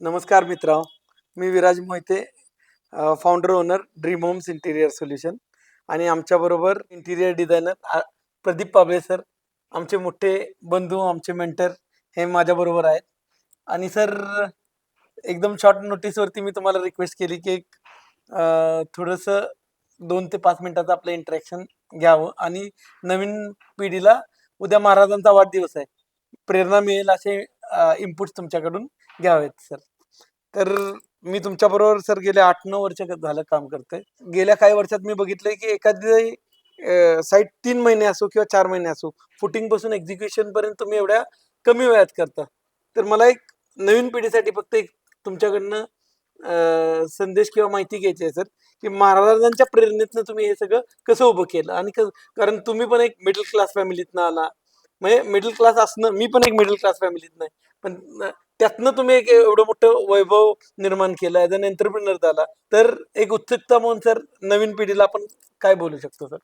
नमस्कार मित्रांनो, मी Viraj Mohite, founder owner Dream Homes interior solution आणि आमच्याबरोबर interior designer Pradeep Pabale sir, आमचे मोठे बंधू, आमचे मेंटर हे माझ्याबरोबर आहेत. आणि सर, एकदम शॉर्ट नोटीसवरती मी तुम्हाला रिक्वेस्ट केली की एक थोडंसं 2 ते 5 मिनिटाचं आपलं इंटरॅक्शन घ्यावं आणि नवीन पिढीला उद्या महाराजांचा वाढदिवस आहे, प्रेरणा मिळेल असे इनपुट्स तुमच्याकडून घ्यावेत सर. तर मी तुमच्याबरोबर सर गेले 8-9 वर्ष झालं काम करतोय. गेल्या काही वर्षात मी बघितलंय की एखादी साईट 3 महिने असो किंवा 4 महिने असो, फुटिंग पासून एक्झिक्युशन पर्यंत तुम्ही एवढ्या कमी वेळात करता. तर मला एक नवीन पिढीसाठी फक्त एक तुमच्याकडनं संदेश किंवा माहिती घ्यायची आहे सर, की महाराजांच्या प्रेरणेतनं तुम्ही हे सगळं कसं उभं केलं आणि कारण तुम्ही पण एक मिडल क्लास फॅमिलीतनं आला. म्हणजे मिडल क्लास असणं, मी पण एक मिडल क्लास फॅमिलीतनं आहे. पण त्यातनं तुम्ही एक एवढं मोठं वैभव निर्माण केलं, ॲज अन एंटरप्रेन्युअर झाला. तर एक उत्सुकता म्हणून सर, नवीन पिढीला आपण काय बोलू शकतो सर?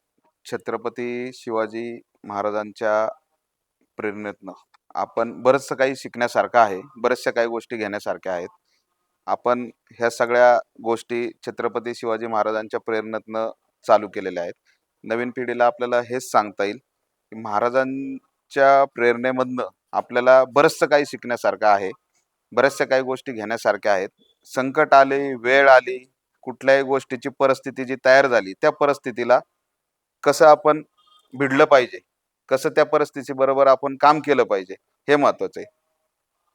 छत्रपती शिवाजी महाराजांच्या प्रेरणेतनं आपण बरंचसं काही शिकण्यासारखं आहे. बऱ्याचशा काही गोष्टी घेण्यासारख्या आहेत. आपण ह्या सगळ्या गोष्टी छत्रपती शिवाजी महाराजांच्या प्रेरणेतनं चालू केलेल्या आहेत. नवीन पिढीला आपल्याला हेच सांगता येईल, की महाराजांच्या प्रेरणेमधनं आपल्याला बरंचसं काही शिकण्यासारखं आहे. बऱ्याचशा काही गोष्टी घेण्यासारख्या आहेत. संकट आले, वेळ आली, कुठल्याही गोष्टीची परिस्थिती जी तयार झाली, त्या परिस्थितीला कसं आपण भिडलं पाहिजे, कसं त्या परिस्थिती बरोबर आपण काम केलं पाहिजे, हे महत्वाचं आहे.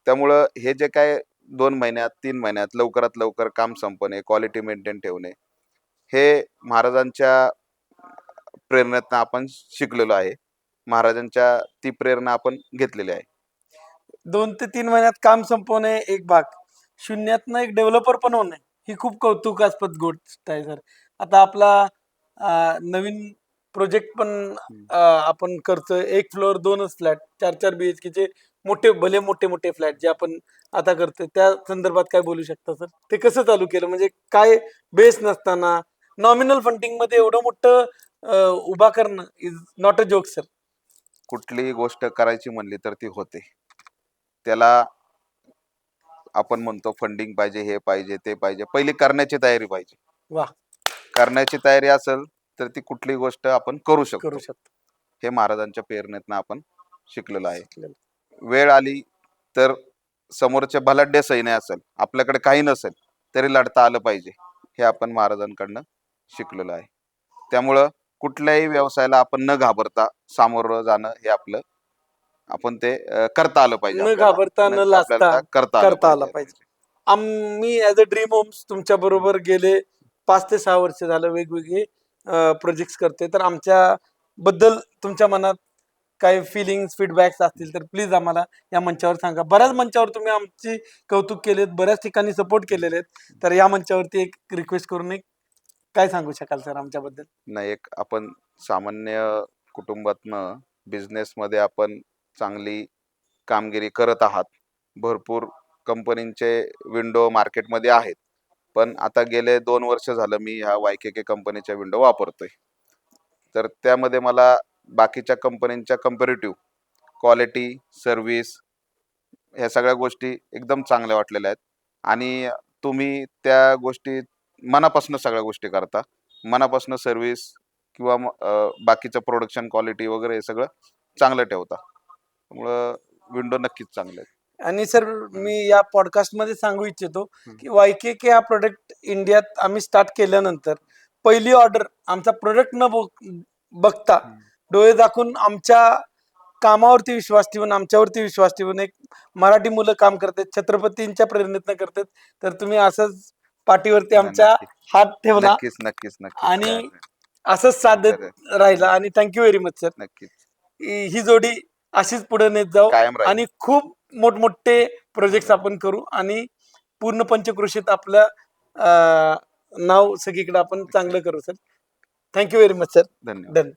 त्यामुळं हे जे काय 2 महिन्यात 3 महिन्यात लवकरात लवकर काम संपवणे, क्वालिटी मेंटेन ठेवणे, हे महाराजांच्या प्रेरणेतनं आपण शिकलेलो आहे. महाराजांच्या ती प्रेरणा आपण घेतलेली आहे. 2 ते 3 महिन्यात काम संपवणे एक भाग, शून्यातनं एक डेव्हलपर पण होणे, ही खूप कौतुकास्पद गोष्ट आहे सर. आता आपला नवीन प्रोजेक्ट पण आपण करतोय. 1 फ्लोअर 2च फ्लॅट, 4-4 BHKचे मोठे, भले मोठे मोठे फ्लॅट जे आपण आता करतोय, त्या संदर्भात काय बोलू शकता सर? ते कसं चालू केलं, म्हणजे काय बेस नसताना नॉमिनल फंडिंग मध्ये एवढं मोठं उभा करणं is not a joke sir. कुठलीही गोष्ट करायची म्हणली तर ती होते. त्याला आपण म्हणतो फंडिंग पाहिजे, हे पाहिजे, ते पाहिजे. पहिली करण्याची तयारी पाहिजे. वा, करण्याची तयारी असेल तर ती कुठलीही गोष्ट आपण करू करू शकतो. शकतो. हे महाराजांच्या प्रेरणेतनं आपण शिकलेलो आहे. शिकलेलं. वेळ आली तर समोरचे बलाढ्य सैन्य असेल, आपल्याकडे काही नसेल तरी लढता आलं पाहिजे, हे आपण महाराजांकडनं शिकलेलो आहे. त्यामुळं कुठल्याही व्यवसायाला आपण न घाबरता सामोरं जाणं हे आपलं, आपण ते करता आलं पाहिजे. न आपल्याला घाबरता न आपल्याला लाजता त्या करता आलं करता आला पाहिजे. पाहिजे. आम्ही ॲज अ ड्रीम होम्स तुमच्या बरोबर गेले 5 ते 6 वर्ष झालं वेगवेगळे प्रोजेक्ट्स करते. तर आमच्या बद्दल तुमच्या मनात काही फिलिंग्स, फीडबॅक्स असतील तर प्लीज आम्हाला या मंचावर सांगा. बऱ्याच मंचावर तुम्ही आमची कौतुक केलेत, बऱ्याच ठिकाणी सपोर्ट केलेले आहेत. तर या मंचावरती एक रिक्वेस्ट करून एक काय सांगू शकाल सर आमच्याबद्दल? नाही, एक आपण सामान्य कुटुंबातनं बिझनेसमध्ये आपण चांगली कामगिरी करत आहात. भरपूर कंपनींचे विंडो मार्केटमध्ये आहेत. पण आता गेले 2 वर्ष झालं मी ह्या YKK कंपनीच्या विंडो वापरतोय. तर त्यामध्ये मला बाकीच्या कंपनींच्या कंपॅरेटिव्ह क्वालिटी, सर्व्हिस ह्या सगळ्या गोष्टी एकदम चांगल्या वाटलेल्या आहेत. आणि तुम्ही त्या गोष्टी मनापासून सगळ्या गोष्टी करता. मनापासून सर्व्हिस किंवा बाकीचं प्रोडक्शन क्वालिटी वगैरे हे सगळं चांगलं ठेवता. त्यामुळं विंडो नक्कीच चांगले आहेत. आणि सर, मी या पॉडकास्टमध्ये सांगू इच्छितो की YKK हा प्रोडक्ट इंडियात आम्ही स्टार्ट केल्यानंतर पहिली ऑर्डर आमचा प्रोडक्ट न बघता डोळे दाखवून आमच्या कामावरती विश्वास ठेवून, आमच्यावरती विश्वास ठेवून एक मराठी मुलं काम करतात, छत्रपतींच्या प्रेरणेतनं करतात. तर तुम्ही असंच पाठीवरती आमच्या नक्की, हात ठेवला नक्कीच, नक्कीच, नक्कीच. आणि असंच साथ देत राहिला. आणि थँक्यू व्हेरी मच सर. नक्कीच ही जोडी अशीच पुढे नेत जाऊ कायम राहील. आणि खूप मोठमोठे प्रोजेक्ट्स आपण करू आणि पूर्ण पंचक्रोशीत आपलं नाव सगळीकडे आपण चांगलं करू sir. Thank you very much sir. धन्यवाद. डन.